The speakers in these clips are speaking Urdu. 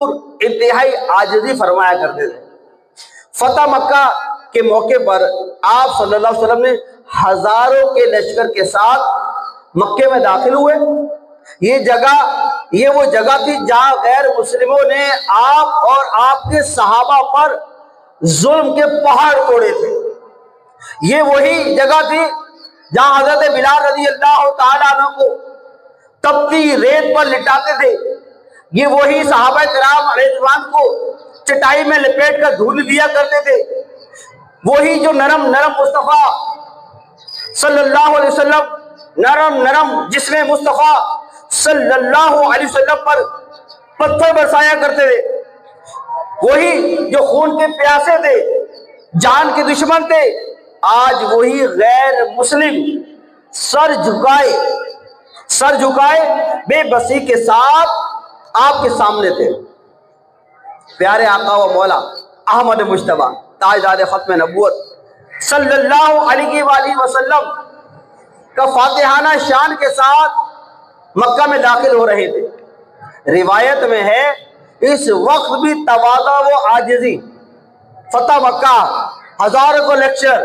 انتہائی عاجزی فرمایا کرتے تھے۔ فتح مکہ کے موقع پر آپ صلی اللہ علیہ وسلم نے ہزاروں کے لشکر کے ساتھ مکے میں داخل ہوئے۔ یہ وہ جگہ تھی جہاں غیر مسلموں نے آپ اور آپ کے صحابہ پر ظلم کے پہاڑ توڑے تھے۔ یہ وہی جگہ تھی جہاں حضرت بلال رضی اللہ تعالیٰ عنہ کو تپتی ریت پر لٹاتے تھے۔ یہ وہی صحابہ کرام علیہ رضوان کو چٹائی میں لپیٹ کر دھول دیا کرتے تھے۔ وہی جو نرم مصطفیٰ صلی اللہ علیہ وسلم نرم جسم مصطفیٰ صلی اللہ علیہ وسلم پر پتھر برسایا کرتے تھے، وہی جو خون کے پیاسے تھے، جان کے دشمن تھے، آج وہی غیر مسلم سر جھکائے بے بسی کے ساتھ آپ کے سامنے تھے۔ پیارے آقا و مولا احمد مجتبیٰ تاجدار ختم نبوت صلی اللہ علیہ وآلہ وسلم کا فاتحانہ شان کے ساتھ مکہ میں داخل ہو رہے تھے۔ روایت میں ہے اس وقت بھی تواضع و عاجزی، فتح مکہ، ہزاروں کو لیکچر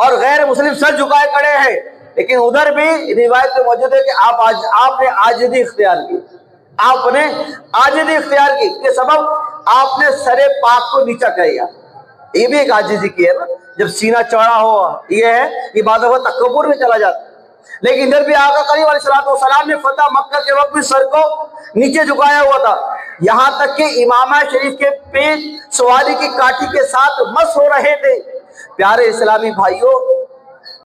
اور غیر مسلم سر جھکائے کھڑے ہیں، لیکن ادھر بھی روایت میں موجود ہے کہ آپ نے عاجزی اختیار کی۔ آپ نے عاجزی اختیار کی کہ سبب آپ نے سر پاک کو نیچا کیا۔ یہ بھی ایک عاجزی کی ہے نا، جب سینہ چوڑا ہو یہ ہے کہ بعض وقت تکبر میں چلا جاتا، لیکن ادھر بھی آقا کریم علیہ السلام نے فتح مکہ کے وقت بھی سر کو نیچے جھکایا ہوا تھا، یہاں تک کہ امامہ شریف کے پیش سواری کی کاٹھی کے ساتھ مس ہو رہے تھے۔ پیارے اسلامی بھائیوں،